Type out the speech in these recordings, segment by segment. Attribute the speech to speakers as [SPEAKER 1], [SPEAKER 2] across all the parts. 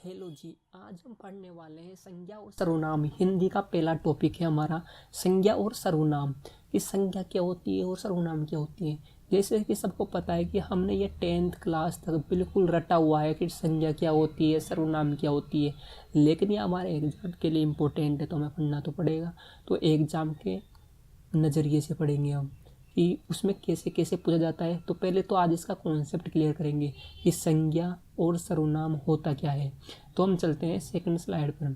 [SPEAKER 1] Hello जी। आज हम पढ़ने वाले हैं संज्ञा और सर्वनाम। हिंदी का पहला टॉपिक है हमारा संज्ञा और सर्वनाम। कि संज्ञा क्या होती है और सर्वनाम क्या होती है। जैसे कि सबको पता है कि हमने ये 10th क्लास तक बिल्कुल रटा हुआ है कि संज्ञा क्या होती है, सर्वनाम क्या होती है, लेकिन ये हमारे एग्जाम के लिए इम्पोर्टेंट है तो हमें पढ़ना तो पड़ेगा। तो एग्ज़ाम के नज़रिए से पढ़ेंगे हम कि उसमें कैसे कैसे पूछा जाता है। तो पहले तो आज इसका कॉन्सेप्ट क्लियर करेंगे कि संज्ञा और सर्वनाम होता क्या है। तो हम चलते हैं सेकंड स्लाइड पर।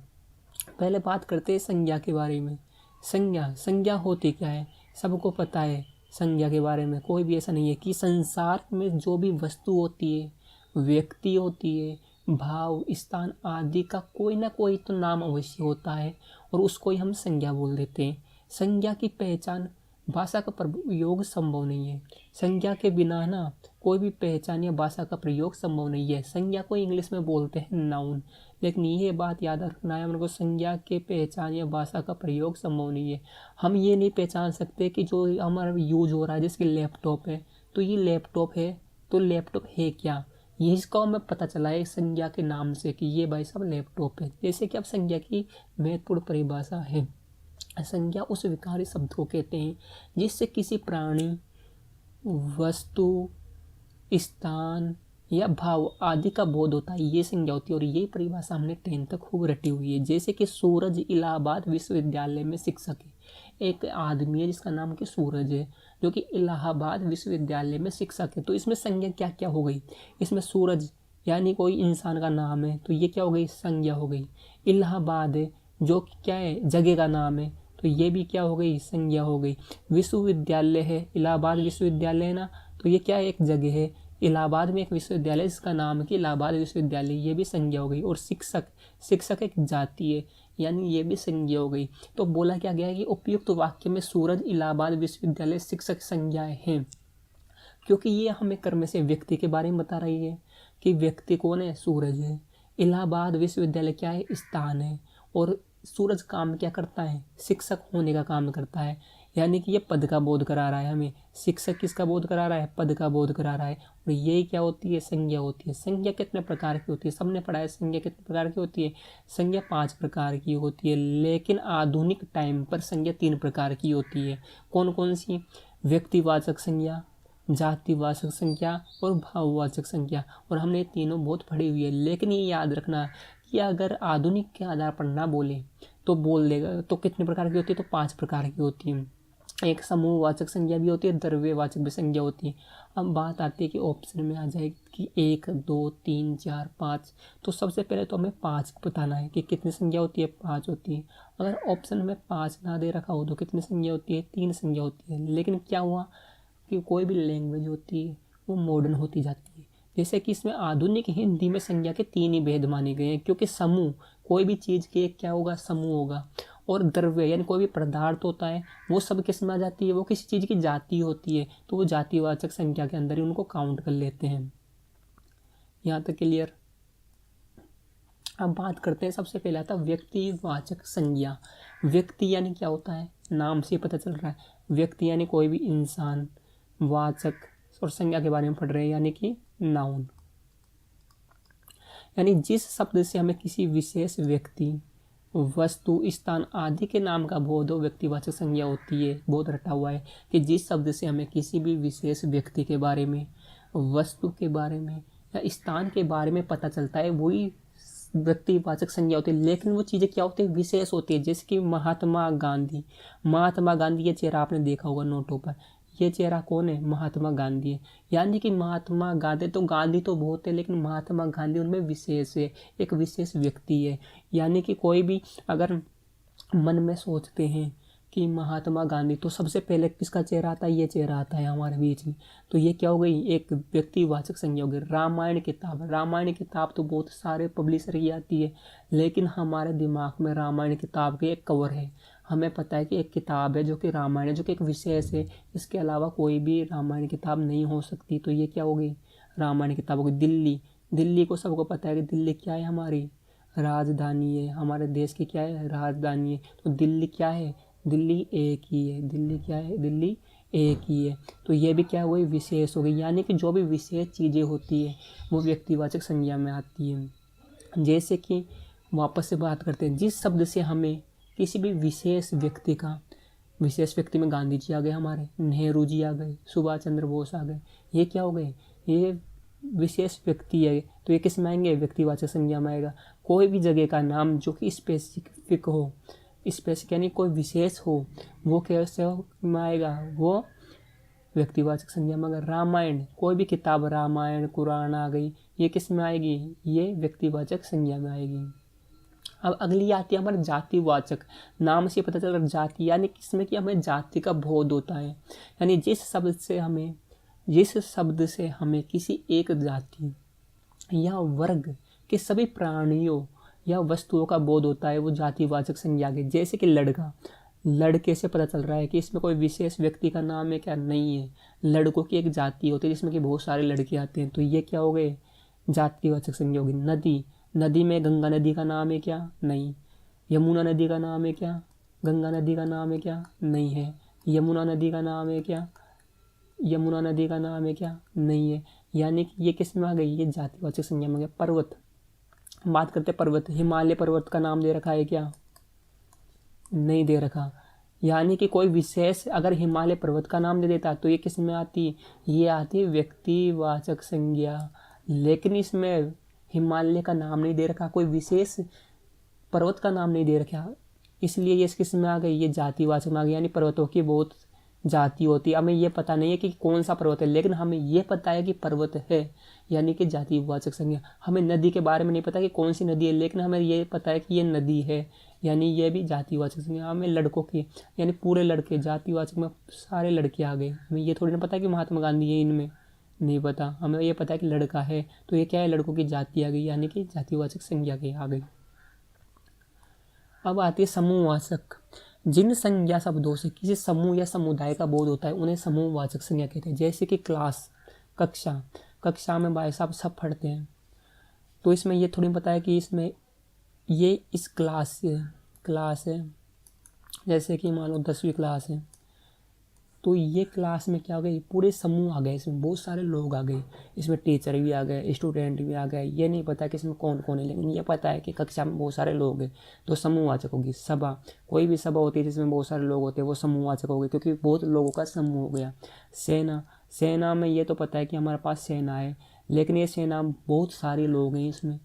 [SPEAKER 1] पहले बात करते हैं संज्ञा के बारे में। संज्ञा संज्ञा होती क्या है, सबको पता है। संज्ञा के बारे में कोई भी ऐसा नहीं है कि संसार में जो भी वस्तु होती है, व्यक्ति होती है, भाव, स्थान आदि का कोई ना कोई तो नाम अवश्य होता है और उसको ही हम संज्ञा बोल देते हैं। संज्ञा की पहचान, भाषा का प्रयोग संभव नहीं है। संज्ञा के बिना ना कोई भी पहचान या भाषा का प्रयोग संभव नहीं है। संज्ञा को इंग्लिश में बोलते हैं नाउन, लेकिन ये बात याद रखना है हमको, संज्ञा के पहचान या भाषा का प्रयोग संभव नहीं है। हम ये नहीं पहचान सकते कि जो हमारा यूज हो रहा है, जैसे कि लैपटॉप है, तो ये लैपटॉप है, तो लैपटॉप है क्या, ये इसका हमें पता चला है संज्ञा के नाम से कि ये भाई साहब लैपटॉप है। जैसे कि अब संज्ञा की महत्वपूर्ण परिभाषा है। संज्ञा उस विकारी शब्द को कहते हैं जिससे किसी प्राणी, वस्तु, स्थान या भाव आदि का बोध होता है, ये संज्ञा होती है। और ये परिभाषा हमने 10 तक खूब रटी हुई है। जैसे कि सूरज इलाहाबाद विश्वविद्यालय में शिक्षक है। एक आदमी है जिसका नाम कि सूरज है, जो कि इलाहाबाद विश्वविद्यालय में शिक्षक है। तो इसमें संज्ञा क्या क्या हो गई, इसमें सूरज यानी कोई इंसान का नाम है, तो ये क्या हो गई, संज्ञा हो गई। इलाहाबाद है जो कि क्या है, जगह का नाम है, तो ये भी क्या हो गई, संज्ञा हो गई। विश्वविद्यालय है, इलाहाबाद विश्वविद्यालय है ना, तो ये क्या है, एक जगह है। इलाहाबाद में एक विश्वविद्यालय जिसका नाम है कि इलाहाबाद विश्वविद्यालय, ये भी संज्ञा हो गई। और शिक्षक, शिक्षक एक जाति है, यानी ये भी संज्ञा हो गई। तो बोला क्या गया है कि उपयुक्त वाक्य में सूरज, इलाहाबाद विश्वविद्यालय शिक्षक संज्ञाएं हैं, क्योंकि ये हमें कर्म से व्यक्ति के बारे में बता रही है कि व्यक्ति कौन है, सूरज है। इलाहाबाद विश्वविद्यालय क्या है, स्थान है। और सूरज काम क्या करता है, शिक्षक होने का काम करता है, यानी कि ये पद का बोध करा रहा है हमें। शिक्षक किसका बोध करा रहा है, पद का बोध करा रहा है। और ये क्या होती है, संज्ञा होती है। संज्ञा कितने प्रकार की होती है, सबने पढ़ा है संज्ञा कितने प्रकार की होती है। संज्ञा 5 प्रकार की होती है, लेकिन आधुनिक टाइम पर संज्ञा 3 प्रकार की होती है। कौन कौन सी, व्यक्तिवाचक संज्ञा, जातिवाचक संज्ञा और भाववाचक संज्ञा। और हमने तीनों बहुत पढ़ी हुई है। लेकिन ये याद रखना कि अगर आधुनिक के आधार पर ना बोले तो बोल देगा, तो कितने प्रकार की होती है, तो 5 प्रकार की होती है। एक समूहवाचक संज्ञा भी होती है, द्रव्यवाचक भी संज्ञा होती है। अब बात आती है कि ऑप्शन में आ जाएगी कि 1, 2, 3, 4, 5। तो सबसे पहले तो हमें 5 बताना है कि कितनी संज्ञा होती है, 5 होती है। अगर ऑप्शन में 5 ना दे रखा हो तो कितनी संज्ञा होती है, 3 संज्ञा होती है। लेकिन क्या हुआ कि कोई भी लैंग्वेज होती है वो मॉडर्न होती जाती है। जैसे कि इसमें आधुनिक हिंदी में संज्ञा के 3 ही भेद माने गए हैं, क्योंकि समूह, कोई भी चीज़ के क्या होगा, समूह होगा। और द्रव्य यानी कोई भी पदार्थ होता है वो सब किस में आ जाती है, वो किसी चीज़ की जाति होती है, तो वो जातिवाचक संज्ञा के अंदर ही उनको काउंट कर लेते हैं। यहाँ तक क्लियर। अब बात करते हैं, सबसे पहले आता है व्यक्तिवाचक संज्ञा। व्यक्ति यानी क्या होता है, नाम से पता चल रहा है। व्यक्ति यानी कोई भी इंसान, वाचक और संज्ञा के बारे में पढ़ रहे हैं यानी कि नाउन, यानी जिस शब्द से हमें किसी विशेष व्यक्ति, वस्तु, स्थान आदि के नाम का बोध हो, व्यक्तिवाचक संज्ञा होती है। बहुत रटा हुआ है कि जिस शब्द से हमें किसी भी विशेष व्यक्ति के बारे में, वस्तु के बारे में या स्थान के बारे में पता चलता है, वही व्यक्तिवाचक संज्ञा होती है। लेकिन वो चीज़ें क्या होती है, विशेष होती है। जैसे कि महात्मा गांधी, महात्मा गांधी ये चेहरा आपने देखा होगा नोटों पर, ये चेहरा कौन है, महात्मा गांधी है। यानी कि महात्मा गांधी, तो गांधी तो बहुत है लेकिन महात्मा गांधी उनमें विशेष है, एक विशेष व्यक्ति है। यानी कि कोई भी अगर मन में सोचते हैं कि महात्मा गांधी, तो सबसे पहले किसका चेहरा आता है, ये चेहरा आता है हमारे बीच में। तो ये क्या हो गई, एक व्यक्तिवाचक संज्ञा हो गई। रामायण किताब, रामायण किताब तो बहुत सारे पब्लिशर की आती है, लेकिन हमारे दिमाग में रामायण किताब के एक कवर है। हमें पता है कि एक किताब है जो कि रामायण है, जो कि एक विशेष है, इसके अलावा कोई भी रामायण किताब नहीं हो सकती। तो ये क्या हो गई, रामायण किताब हो गई। दिल्ली, दिल्ली को सबको पता है कि दिल्ली क्या है, हमारी राजधानी है, हमारे देश की क्या है, राजधानी है। तो दिल्ली क्या है, दिल्ली एक ही है। दिल्ली क्या है, दिल्ली एक ही है। तो ये भी क्या हो गई, विशेष हो गई। यानी कि जो भी विशेष चीज़ें होती है वो व्यक्तिवाचक संज्ञा में आती है। जैसे कि वापस से बात करते हैं, जिस शब्द से हमें किसी भी विशेष व्यक्ति में गांधी जी आ गए, हमारे नेहरू जी आ गए, सुभाष चंद्र बोस आ गए, ये क्या हो गए, ये विशेष व्यक्ति है, तो ये किस में आएंगे, व्यक्तिवाचक संज्ञा में आएगा। कोई भी जगह का नाम जो कि स्पेसिफिक हो, स्पेसिफिक यानी कोई विशेष हो, वो कैसे में आएगा, वो व्यक्तिवाचक संज्ञा में। अगर रामायण, कोई भी किताब, रामायण कुरान आ गई, ये किस में आएगी, ये व्यक्तिवाचक संज्ञा में आएगी। अब अगली आती है हमारे जातिवाचक। नाम से पता चल रहा जाति, यानी किसमें कि हमें जाति का बोध होता है, यानी जिस शब्द से हमें किसी एक जाति या वर्ग के सभी प्राणियों या वस्तुओं का बोध होता है, वो जातिवाचक संज्ञा के। जैसे कि लड़का, लड़के से पता चल रहा है कि इसमें कोई विशेष व्यक्ति का नाम है क्या, नहीं है, लड़कों की एक जाति होती है जिसमें कि बहुत सारे लड़के आते हैं, तो ये क्या हो गए, जातिवाचक संज्ञा होगी। नदी, नदी में गंगा नदी का नाम है क्या, नहीं। यमुना नदी का नाम है क्या, गंगा नदी का नाम है क्या, नहीं है। यमुना नदी का नाम है क्या, यमुना नदी का नाम है क्या, नहीं है। यानी कि ये किस में आ गई, ये जातिवाचक संज्ञा में गया। पर्वत, बात करते हैं पर्वत, हिमालय पर्वत का नाम दे रखा है क्या, नहीं दे रखा। यानी कि कोई विशेष अगर हिमालय पर्वत का नाम दे देता तो ये किस में आती, ये आती व्यक्तिवाचक संज्ञा। लेकिन इसमें हिमालय का नाम नहीं दे रखा, कोई विशेष पर्वत का नाम नहीं दे रखा, इसलिए ये किस में आ गई, ये जातिवाचक में आ गई। यानी पर्वतों की बहुत जाति होती है, हमें ये पता नहीं है कि कौन सा पर्वत है, लेकिन हमें ये पता है कि पर्वत है, यानी कि जातिवाचक संज्ञा। हमें नदी के बारे में नहीं पता कि कौन सी नदी है, लेकिन हमें ये पता है कि ये नदी है, यानी ये भी जातिवाचक संज्ञा। हमें लड़कों की, यानी पूरे लड़के, जातिवाचक में सारे लड़के आ गए। हमें ये थोड़ी ना पता कि महात्मा गांधी है, इनमें नहीं पता, हमें ये पता है कि लड़का है, तो ये क्या है, लड़कों की जाति आ गई, यानी कि जातिवाचक संज्ञा की आ गई। अब आती है समूहवाचक। जिन संज्ञा शब्दों से किसी समूह या समुदाय का बोध होता है उन्हें समूहवाचक संज्ञा कहते हैं। जैसे कि क्लास, कक्षा, कक्षा में भाई साहब सब पढ़ते हैं, तो इसमें ये थोड़ी पता है कि इसमें ये इस क्लास है, जैसे कि मान लो 10वीं क्लास है, तो ये क्लास में क्या हो गई, पूरे समूह आ गए, इसमें बहुत सारे लोग आ गए, इसमें टीचर भी आ गए, स्टूडेंट भी आ गए। ये नहीं पता कि इसमें कौन कौन है, लेकिन ये पता है कि कक्षा में बहुत सारे लोग हैं, तो समूहवाचक होगी। सभा, कोई भी सभा होती है जिसमें बहुत सारे लोग होते हैं, वो समूहवाचक होगी, क्योंकि बहुत लोगों का समूह हो गया। सेना, सेना में ये तो पता है कि हमारे पास सेना है, लेकिन ये सेना बहुत सारे लोग हैं इसमें,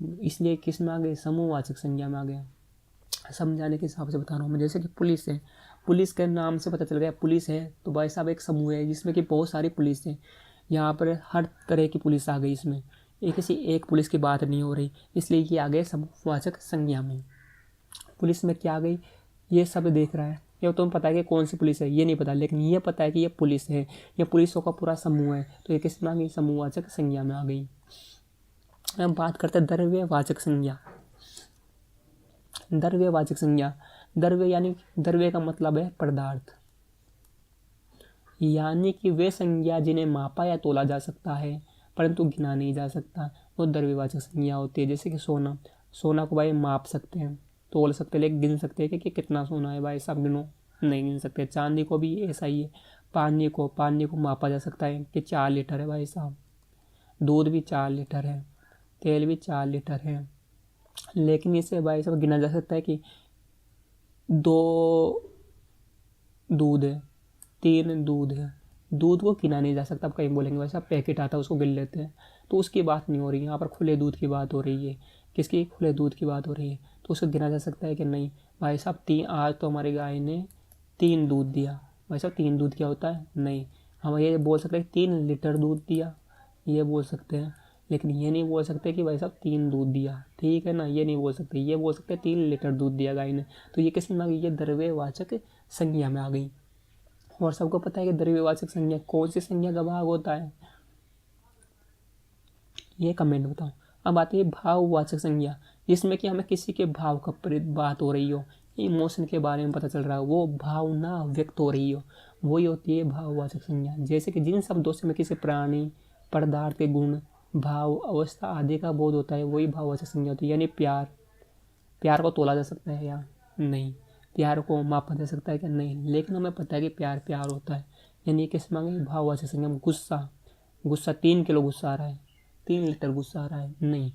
[SPEAKER 1] इसलिए किस में आ गए, समूहवाचक संज्ञा में आ गया। समझाने के हिसाब से बता रहा हूँ मैं। जैसे कि पुलिस है, पुलिस के नाम से पता चल गया पुलिस है, तो भाई साहब एक समूह है जिसमें कि बहुत सारी पुलिस है, यहाँ पर हर तरह की पुलिस आ गई, इसमें एक किसी एक पुलिस की बात नहीं हो रही, इसलिए ये आ गए समूहवाचक संज्ञा में। पुलिस में क्या आ गई, ये सब देख रहा है, ये तुम्हें पता है कि कौन सी पुलिस है, ये नहीं पता, लेकिन ये पता है कि ये पुलिस है, ये पुलिसों का पूरा समूह है, तो ये किस में आ गई, समूहवाचक संज्ञा में आ गई। अब बात करते हैं द्रव्यवाचक संज्ञा। द्रव्यवाचक संज्ञा, द्रव्य यानी द्रव्य का मतलब है पदार्थ, यानी कि वे संज्ञा जिन्हें मापा या तोला जा सकता है परंतु गिना नहीं जा सकता, वो द्रव्यवाचक संज्ञा होती है। जैसे कि सोना, सोना को भाई माप सकते हैं, तोल सकते हैं, लेकिन गिन सकते हैं कि कितना सोना है, भाई साहब गिनो, नहीं गिन सकते। चांदी को भी ऐसा ही है, पानी को मापा जा सकता है कि 4 लीटर है भाई साहब, दूध भी 4 लीटर है, तेल भी 4 लीटर है, लेकिन इसे भाई साहब गिना जा सकता है कि 2 दूध है, 3 दूध है, दूध को गिना नहीं जा सकता। अब कहीं बोलेंगे वैसा पैकेट आता है उसको गिन लेते हैं, तो उसकी बात नहीं हो रही, यहाँ पर खुले दूध की बात हो रही है। किसकी, खुले दूध की बात हो रही है, तो उसको गिना जा सकता है कि नहीं, भाई साहब आज तो हमारी गाय ने 3 दूध दिया, भाई साहब 3 दूध क्या होता है, नहीं, हम ये बोल सकते हैं 3 लीटर दूध दिया, ये बोल सकते हैं, लेकिन ये नहीं बोल सकते कि भाई साहब 3 दूध दिया, ठीक है ना, ये नहीं बोल सकते, ये बोल सकते 3 लीटर दूध दिया गाय ने, तो ये किस में आ गई, ये द्रव्यवाचक संज्ञा में आ गई। और सबको पता है कि द्रव्यवाचक संज्ञा कौन सी संज्ञा का भाग होता है, ये कमेंट बताओ। अब आती है भाववाचक संज्ञा, जिसमें कि हमें किसी के भाव का बात हो रही हो, इमोशन के बारे में पता चल रहा हो, वो भावना व्यक्त हो रही हो, वही होती है भाववाचक संज्ञा। जैसे कि जिन शब्दों से हमें किसी प्राणी, पदार्थ के गुण, भाव, अवस्था आदि का बोध होता है, वही भाववाचक संज्ञा होती है। यानी प्यार, प्यार को तोला जा सकता है या नहीं, प्यार को मापा जा सकता है क्या, नहीं, लेकिन हमें पता है कि प्यार प्यार होता है, यानी किस मांगे, भाववाचक संज्ञा। गुस्सा, गुस्सा 3 किलो गुस्सा आ रहा है, 3 लीटर गुस्सा आ रहा है, नहीं,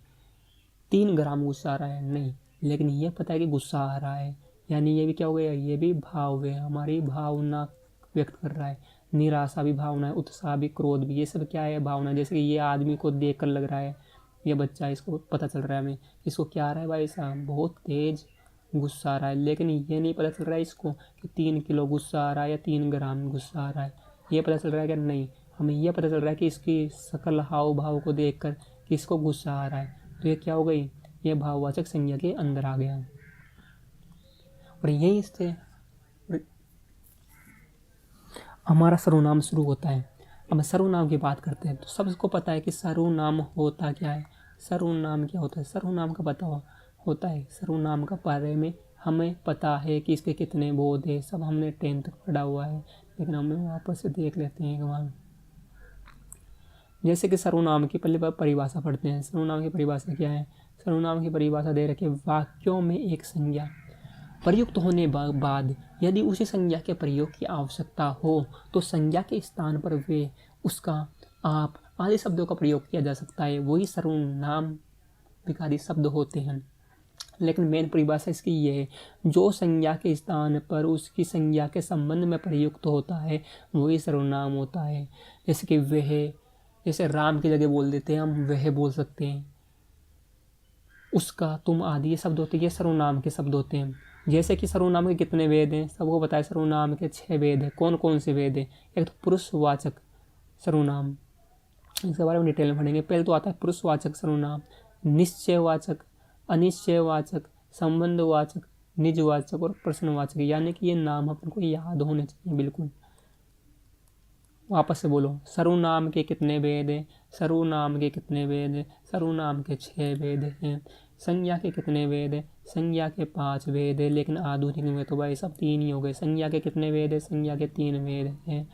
[SPEAKER 1] 3 ग्राम गुस्सा आ रहा है, नहीं, लेकिन ये पता है कि गुस्सा आ रहा है, यानी ये भी क्या हो गया, ये भी भाव है, हमारी भावना व्यक्त कर रहा है। निराशा भी भावना है, उत्साह भी, क्रोध भी, ये सब क्या है, भावना। जैसे कि ये आदमी को देख कर लग रहा है, ये बच्चा, इसको पता चल रहा है हमें, इसको क्या आ रहा है भाई साहब, बहुत तेज गुस्सा आ रहा है, लेकिन ये नहीं पता चल रहा है इसको कि 3 किलो गुस्सा आ रहा है या 3 ग्राम गुस्सा आ रहा है। ये पता चल रहा है कि नहीं, हमें ये पता चल रहा है कि इसकी सकल हाव भाव को देख कर कि इसको गुस्सा आ रहा है। तो ये क्या हो गई, ये भाववाचक संज्ञा के अंदर आ गया। और यही इससे हमारा सर्वनाम शुरू होता है। अब सर्वनाम की बात करते हैं तो सबको पता है कि सर्वनाम होता क्या है। सर्वनाम क्या होता है, सर्वनाम का पता होता है। सर्वनाम का बारे में हमें पता है कि इसके कितने बोध है, सब हमने 10th तक पढ़ा हुआ है, लेकिन हम वापस से देख लेते हैं एक बार। जैसे कि सर्वनाम की पहले परिभाषा पढ़ते हैं। सर्वनाम की परिभाषा क्या है, सर्वनाम की परिभाषा दे रखी है, वाक्यों में एक संज्ञा प्रयुक्त होने बाद यदि उसी संज्ञा के प्रयोग की आवश्यकता हो तो संज्ञा के स्थान पर वे, उसका, आप आदि शब्दों का प्रयोग किया जा सकता है, वही सर्वनाम विकारी शब्द होते हैं। लेकिन मेन परिभाषा इसकी ये है, जो संज्ञा के स्थान पर उसकी संज्ञा के संबंध में प्रयुक्त होता है वही सर्वनाम होता है। जैसे कि वह, जैसे राम की जगह बोल देते हैं हम वह बोल सकते हैं, उसका, तुम आदि ये शब्द होते हैं, ये सर्वनाम के शब्द होते हैं। जैसे कि सर्वनाम के कितने वेद हैं, सबको पता है, सर्वनाम के 6 वेद हैं। कौन कौन से वेद हैं, एक तो पुरुषवाचक सर्वनाम, इसके बारे में डिटेल में पढ़ेंगे। पहले तो आता है पुरुषवाचक सर्वनाम, निश्चयवाचक, अनिश्चयवाचक, संबंधवाचक, निजवाचक और प्रश्नवाचक। यानी कि ये नाम अपन को याद होने चाहिए बिल्कुल। वापस से बोलो, सर्वनाम के कितने वेद हैं, सर्वनाम के कितने वेद हैं, सर्वनाम के 6 वेद हैं। संज्ञा के कितने वेद हैं, संज्ञा के 5 वेद हैं, लेकिन आधुनिक में तो भाई सब 3 ही हो गए। संज्ञा के कितने वेद हैं, संज्ञा के 3 वेद हैं।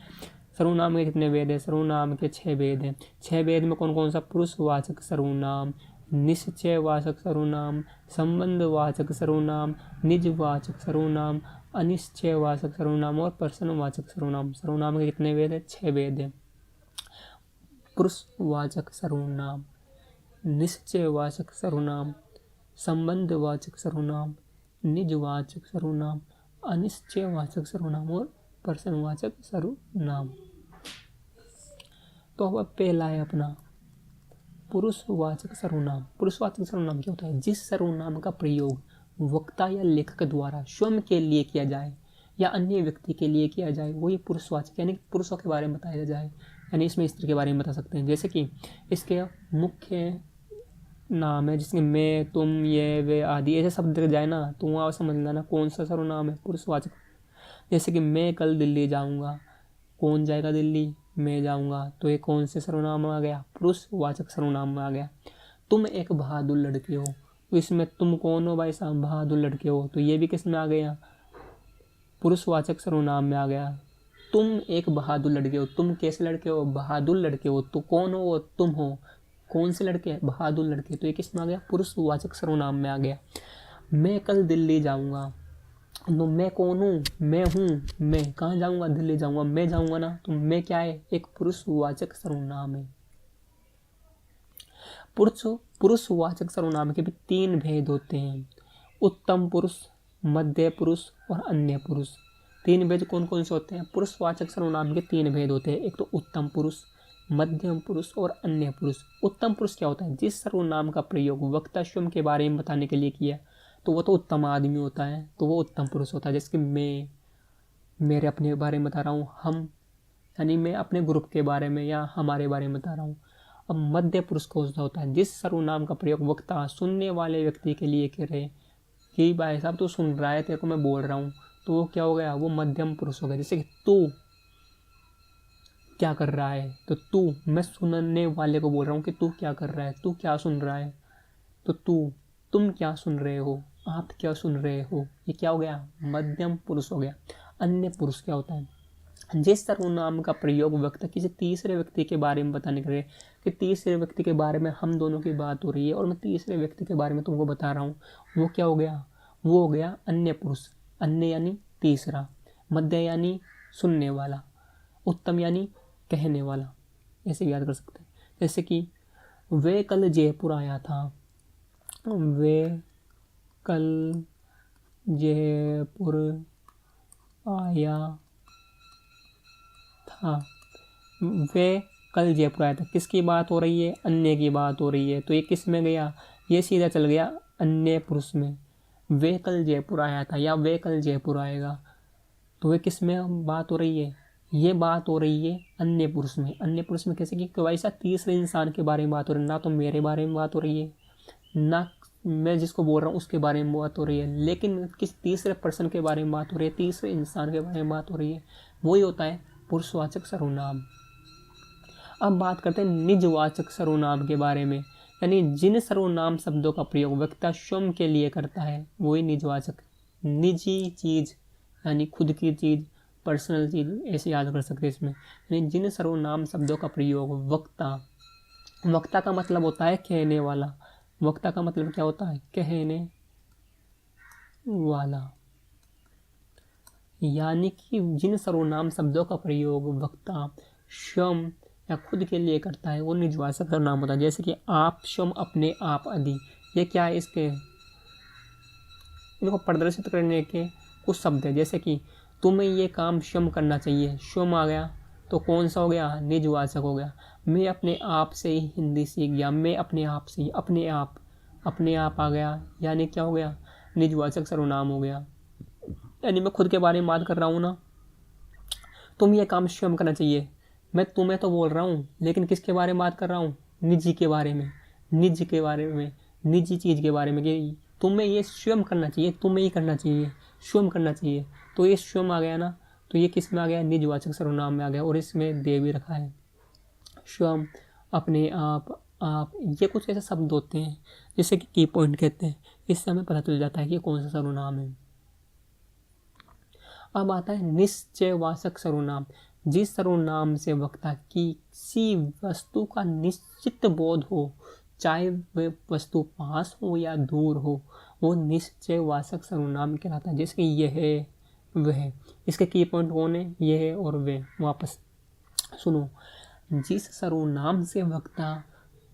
[SPEAKER 1] सर्वनाम के कितने वेद हैं, सर्वनाम के 6 वेद हैं। 6 वेद में कौन कौन सा, पुरुषवाचक सर्वनाम, निश्चयवाचक सर्वनाम, संबंधवाचक सर्वनाम, निजवाचक सर्वनाम, अनिश्चयवाचक सर्वनाम और प्रश्नवाचक सर्वनाम। सर्वनाम के कितने वेद हैं, 6 वेद हैं। पुरुषवाचक सर्वनाम, निश्चयवाचक सर्वनाम, संबंधवाचक सर्वनाम, निजवाचक सर्वनाम, अनिश्चयवाचक सर्वनाम और प्रश्नवाचक सर्वनाम। तो अब पहला है अपना पुरुषवाचक सर्वनाम। पुरुषवाचक सर्वनाम क्या होता है, जिस सर्वनाम का प्रयोग वक्ता या लेखक द्वारा स्वयं के लिए किया जाए या अन्य व्यक्ति के लिए किया जाए वही पुरुषवाचक, यानी पुरुषों के बारे में बताया जाए, यानी इसमें स्त्री के बारे में बता सकते हैं। जैसे कि इसके मुख्य नाम है जिसके मैं, तुम, ये, वे आदि ऐसे शब्द दिख जाए ना तो वहाँ समझ लेना कौन सा सर्वनाम है, पुरुषवाचक। जैसे कि मैं कल दिल्ली जाऊँगा, कौन जाएगा दिल्ली, मैं जाऊँगा, तो ये कौन से सर्वनाम में आ गया, पुरुषवाचक सर्वनाम में आ गया। तुम एक बहादुर लड़के हो, तो इसमें तुम कौन हो भाई साहब, बहादुर लड़के हो, तो ये भी किस में आ गया, पुरुषवाचक सर्वनाम में आ गया। तुम एक बहादुर लड़के हो, तुम कैसे लड़के हो, बहादुर लड़के हो, तो कौन हो, तुम हो, कौन से लड़के, बहादुर लड़के, तो ये किस में आ गया, पुरुषवाचक सर्वनाम में आ गया। मैं कल दिल्ली जाऊँगा, तो मैं कौन हूँ, मैं हूँ, मैं कहाँ जाऊँगा, दिल्ली जाऊँगा, मैं जाऊँगा ना, तो मैं क्या है, एक पुरुषवाचक सर्वनाम है। पुरुषवाचक सर्वनाम के भी 3 भेद होते हैं, उत्तम पुरुष, मध्य पुरुष और अन्य पुरुष। 3 भेद कौन कौन से होते हैं, पुरुषवाचक सर्वनाम के 3 भेद होते हैं, एक तो उत्तम पुरुष, मध्यम पुरुष और अन्य पुरुष। उत्तम पुरुष क्या होता है, जिस सर्वनाम का प्रयोग वक्ता स्वयं के बारे में बताने के लिए किया तो वो तो उत्तम आदमी होता है, तो वो उत्तम पुरुष होता है। जैसे कि मैं, मेरे अपने बारे में बता रहा हूँ, हम यानी मैं अपने ग्रुप के बारे में या हमारे बारे में बता रहा हूँ। अब मध्य पुरुष कौन सा होता है, जिस सर्वनाम का प्रयोग वक्ता सुनने वाले व्यक्ति के लिए करे कि भाई साहब तू सुन रहा है, तेरे को मैं बोल रहा हूँ, तो वो क्या हो गया, वो मध्यम पुरुष हो गया। जैसे कि तू क्या कर रहा है, तो तू, मैं सुनने वाले को बोल रहा हूँ कि तू क्या कर रहा है, तू क्या सुन रहा है, तो तू, तुम क्या सुन रहे हो, आप क्या सुन रहे हो, ये क्या हो गया, मध्यम पुरुष हो गया। अन्य पुरुष क्या होता है, जिस सर्वनाम का प्रयोग वक्ता किसी तीसरे व्यक्ति के बारे में बताने के लिए, कि तीसरे व्यक्ति के बारे में हम दोनों की बात हो रही है और मैं तीसरे व्यक्ति के बारे में तुमको बता रहा हूँ, वो क्या हो गया, वो हो गया अन्य पुरुष। अन्य यानी तीसरा, मध्य यानी सुनने वाला, उत्तम यानी कहने वाला, ऐसे याद कर सकते हैं। जैसे कि वे कल जयपुर आया था, वे कल जयपुर आया था। वे कल जयपुर आया था, किसकी बात हो रही है? अन्य की बात हो रही है। तो ये किस में गया? ये सीधा चल गया अन्य पुरुष में। वे कल जयपुर आया था या वे कल जयपुर आएगा, तो वे किस में बात हो रही है? ये बात हो रही है अन्य पुरुष में। अन्य पुरुष में कैसे कि वैसा तीसरे इंसान के बारे में बात हो रही है, ना तो मेरे बारे में बात हो रही है, ना मैं जिसको बोल रहा हूँ उसके बारे में बात हो रही है, लेकिन किस तीसरे पर्सन के बारे में बात हो रही है, तीसरे इंसान के बारे में बात हो रही है। वही होता है पुरुषवाचक सर्वनाम। अब बात करते हैं निजवाचक सर्वनाम के बारे में, यानी जिन सर्वनाम शब्दों का प्रयोग व्यक्ति स्वयं के लिए करता है वही निजवाचक। निजी चीज यानी खुद की चीज, पर्सनल चीज, ऐसे याद कर सकते हैं इसमें। यानी जिन सर्वनाम शब्दों का प्रयोग वक्ता, वक्ता का मतलब होता है कहने वाला। वक्ता का मतलब क्या होता है? कहने वाला। यानी कि जिन सर्वनाम शब्दों का प्रयोग वक्ता स्वयं या खुद के लिए करता है वो निजवाचक सर्वनाम होता है। जैसे कि आप, स्वयं, अपने, आप आदि, ये क्या है? इसके इनको प्रदर्शित करने के कुछ शब्द है। जैसे कि तुम्हें ये काम स्वयं करना चाहिए, स्वयं आ गया तो कौन सा हो गया? निजवाचक हो गया। मैं अपने आप से ही हिंदी सीख गया, मैं अपने आप से ही, अपने आप आ गया, यानी क्या हो गया? निजवाचक सर्वनाम हो गया। यानी मैं खुद के बारे में बात कर रहा हूँ ना, तुम ये काम स्वयं करना चाहिए, मैं तुम्हें तो बोल रहा हूँ, लेकिन किसके बारे में बात कर रहा हूँ? निजी के बारे में, निज के बारे में, निजी चीज़ के बारे में कि तुम्हें ये स्वयं करना चाहिए, तुम्हें ही करना चाहिए, स्वयं करना चाहिए। तो ये स्वयं आ गया ना, तो ये किस में आ गया? निजवाचक सर्वनाम में आ गया। और इसमें दे भी रखा है, स्वयं, अपने आप, ये कुछ ऐसे शब्द होते हैं जैसे कि की पॉइंट कहते हैं, इससे हमें पता चल जाता है कि कौन सा सर्वनाम है। अब आता है निश्चयवाचक सर्वनाम। जिस सर्वनाम से वक्ता की किसी वस्तु का निश्चित बोध हो, चाहे वह वस्तु पास हो या दूर हो, वो निश्चयवाचक सर्वनाम कहलाता है। जैसे कि यह, वह, इसके की पॉइंट कौन है? यह और वे। वापस सुनो, जिस सर्वनाम से वक्ता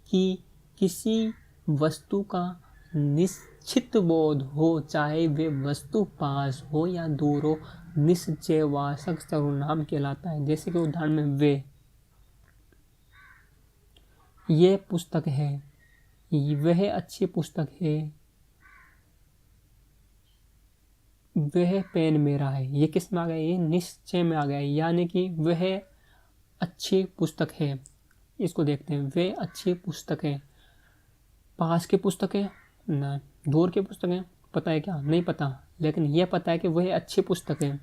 [SPEAKER 1] की किसी वस्तु का निश्चित बोध हो, चाहे वे वस्तु पास हो या दूर हो, निश्चयवाचक सर्वनाम कहलाता है। जैसे कि उदाहरण में वे, ये पुस्तक है, वह अच्छी पुस्तक है, वह पेन मेरा है, ये किस में आ गया? ये निश्चय में आ गया, यानी कि वह अच्छी पुस्तक है। इसको देखते हैं, वे अच्छी पुस्तक है। पास की पुस्तक है ना, दूर की पुस्तक है, पता है क्या? नहीं पता, लेकिन यह पता है कि वह अच्छी पुस्तक है।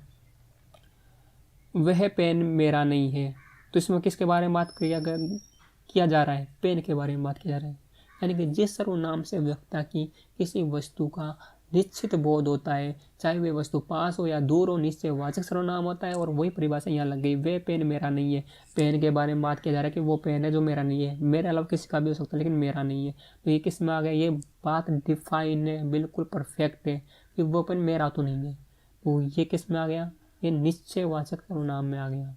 [SPEAKER 1] वह पेन मेरा नहीं है, तो इसमें किसके बारे में बात किया जा रहा है? पेन के बारे में बात किया जा रहा है। यानी कि जिस सर्वनाम से व्यक्ता की किसी वस्तु का निश्चित बोध होता है, चाहे वे वस्तु पास हो या दूर हो, निश्चयवाचक सर्वनाम होता है। और वही परिभाषा यहाँ लग गई, वे पेन मेरा नहीं है। पेन के बारे में बात किया जा रहा है कि वो पेन है जो मेरा नहीं है, मेरे अलावा किसी का भी हो सकता है लेकिन मेरा नहीं है। तो ये किस में आ गया? ये बात डिफाइन है, बिल्कुल परफेक्ट है कि वो पेन मेरा तो नहीं है। तो ये किस में आ गया? ये निश्चयवाचक सर्वनाम में आ गया।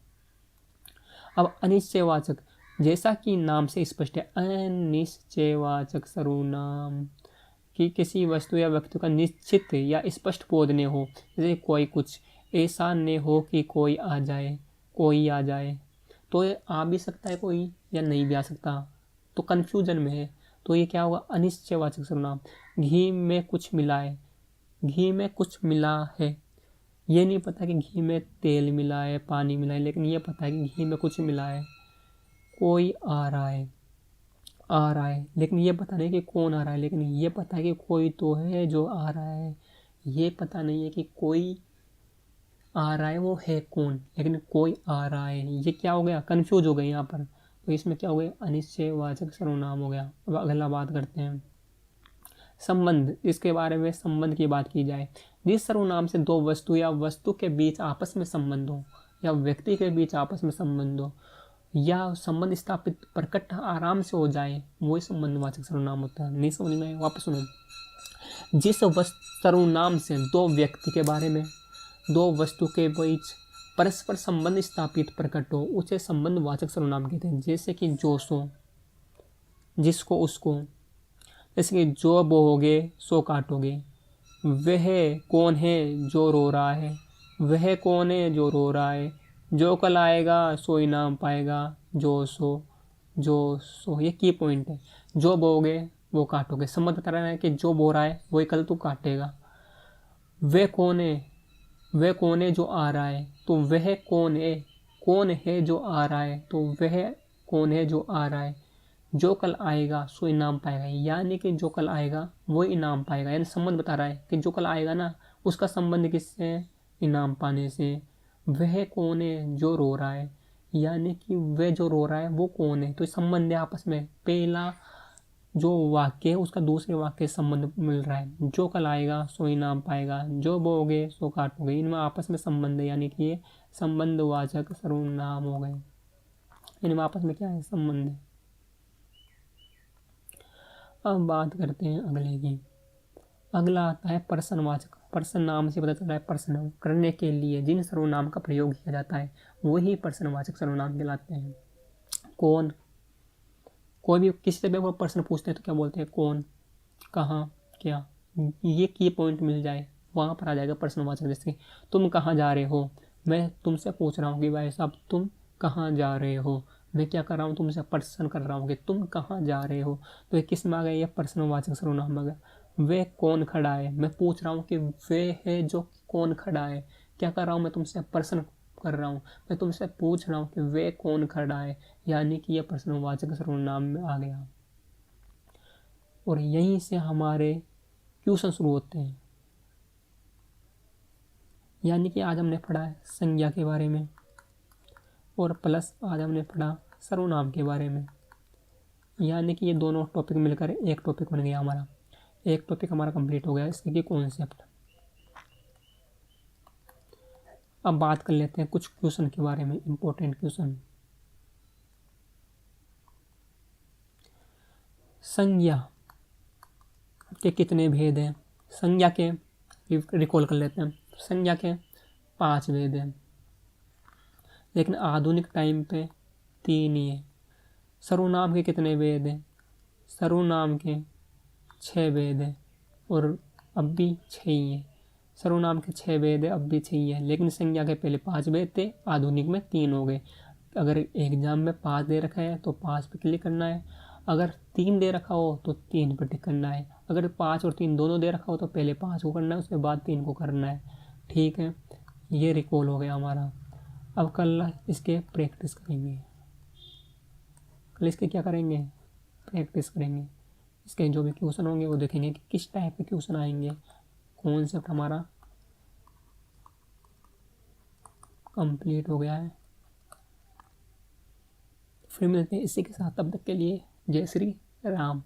[SPEAKER 1] अब अनिश्चयवाचक, जैसा कि नाम से स्पष्ट है, अनिश्चयवाचक सर्वनाम कि किसी वस्तु या व्यक्ति का निश्चित या स्पष्ट बोध न हो। जैसे कोई कुछ, ऐसा न हो कि कोई आ जाए, कोई आ जाए, तो ये आ भी सकता है कोई या नहीं भी आ सकता, तो कन्फ्यूजन में है, तो ये क्या होगा? अनिश्चयवाचक सर्वनाम। घी में कुछ मिला है, घी में कुछ मिला है, ये नहीं पता कि घी में तेल मिला है, पानी मिला है, लेकिन ये पता है कि घी में कुछ मिला है। कोई आ रहा है, लेकिन ये पता नहीं कि कौन आ रहा है, लेकिन ये पता है कि कोई तो है जो आ रहा है। ये पता नहीं है कि कोई आ रहा है वो है कौन, लेकिन कोई आ रहा है। ये क्या हो गया? कन्फ्यूज हो गए यहाँ पर। तो इसमें क्या हो गया? अनिश्चयवाचक सर्वनाम हो गया। अब अगला बात करते हैं संबंध। इसके बारे में संबंध की बात की जाए, जिस सर्वनाम से दो वस्तु या वस्तु के बीच आपस में संबंध हो, या व्यक्ति के बीच आपस में संबंध हो, या संबंध स्थापित प्रकट आराम से हो जाए, वही संबंधवाचक सर्वनाम होता है। नहीं समझ में? वापस सुनो, जिस सर्वनाम से दो व्यक्ति के बारे में, दो वस्तु के बीच परस्पर संबंध स्थापित प्रकट हो, उसे संबंधवाचक सर्वनाम कहते हैं। जैसे कि जो सो, जिसको उसको, जैसे कि जो बोओगे सो काटोगे। वह कौन है जो रो रहा है, वह कौन है जो रो रहा है। जो कल आएगा सो इनाम पाएगा, जो सो ये की पॉइंट है। जो बोओगे वो काटोगे, समझ बता रहा है कि जो बो रहा है वही कल तू काटेगा। वह कौन है जो आ रहा है, तो वह कौन है जो आ रहा है, तो वह कौन है जो आ रहा है। जो कल आएगा सो इनाम पाएगा, यानी कि जो कल आएगा वो इनाम पाएगा। यानी संबंध बता रहा है कि जो कल आएगा ना उसका संबंध किससे है, इनाम पाने से। वह कौन है जो रो रहा है, यानी कि वह जो रो रहा है वो कौन है, तो संबंध है आपस में। पहला जो वाक्य है उसका दूसरे वाक्य से संबंध मिल रहा है। जो कल आएगा सो इनाम पाएगा, जो बोओगे सो काटोगे, इनमें आपस में संबंध है, यानी कि ये संबंधवाचक सर्वनाम हो गए। इनमें आपस में क्या है, संबंध है। अब बात करते हैं अगले की। अगला आता है प्रश्नवाचक। प्रश्न नाम से पता चल रहा है प्रश्न करने के लिए जिन सर्वनाम का प्रयोग किया जाता है वही प्रश्नवाचक सर्वनाम कहलाते हैं। कौन, कोई भी किसी से भी कोई प्रश्न पूछते हैं तो क्या बोलते हैं, कौन, कहाँ, क्या। ये की पॉइंट मिल जाए वहाँ पर आ जाएगा प्रश्नवाचक। जैसे तुम कहाँ जा रहे हो, मैं तुमसे पूछ रहा हूँ कि भाई साहब तुम कहाँ जा रहे हो। मैं क्या कर रहा हूँ, तुमसे प्रश्न कर रहा हूँ कि तुम कहाँ जा रहे हो। तो ये किस में आ गया, ये प्रश्नवाचक सर्वनाम आ गया। वे कौन खड़ा है, मैं पूछ रहा हूँ कि वे है जो कौन खड़ा है। क्या कर रहा हूँ, मैं तुमसे प्रश्न कर रहा हूँ, मैं तुमसे पूछ रहा हूँ कि वे कौन खड़ा है, यानी कि यह प्रश्नवाचक सर्वनाम में आ गया। और यहीं से हमारे क्वेश्चन शुरू होते हैं। यानी कि आज हमने पढ़ा है संज्ञा के बारे में और प्लस आज हमने पढ़ा सर्वनाम के बारे में। यानी कि ये दोनों टॉपिक मिलकर एक टॉपिक बन गया हमारा। एक टॉपिक हमारा कंप्लीट हो गया इसके कॉन्सेप्ट। अब बात कर लेते हैं कुछ क्वेश्चन के बारे में, इंपॉर्टेंट क्वेश्चन। संज्ञा के कितने भेद हैं, संज्ञा के रिकॉल कर लेते हैं। संज्ञा के 5 भेद हैं, लेकिन आधुनिक टाइम पे 3 ही है। सर्वनाम के कितने भेद हैं, सर्वनाम के 6 भेद हैं और अब भी 6 ही है। सर्वनाम के 6 भेद है, अब भी 6 ही है, लेकिन संज्ञा के पहले 5 भेद थे, आधुनिक में 3 हो गए। अगर एग्जाम में 5 दे रखा है तो 5 पे क्लिक करना है, अगर 3 दे रखा हो तो 3 पर टिक करना है, अगर 5 और 3 दोनों दे रखा हो तो पहले 5 को करना है उसके बाद 3 को करना है। ठीक है, ये रिकॉल हो गया हमारा। अब कल इसके प्रैक्टिस करेंगे, कल इसके क्या करेंगे, प्रैक्टिस करेंगे। इसके जो भी क्वेश्चन होंगे वो देखेंगे कि किस टाइप के क्वेश्चन आएंगे। कॉन्सेप्ट हमारा कंप्लीट हो गया है। फिर मिलते हैं इसी के साथ, तब तक के लिए जय श्री राम।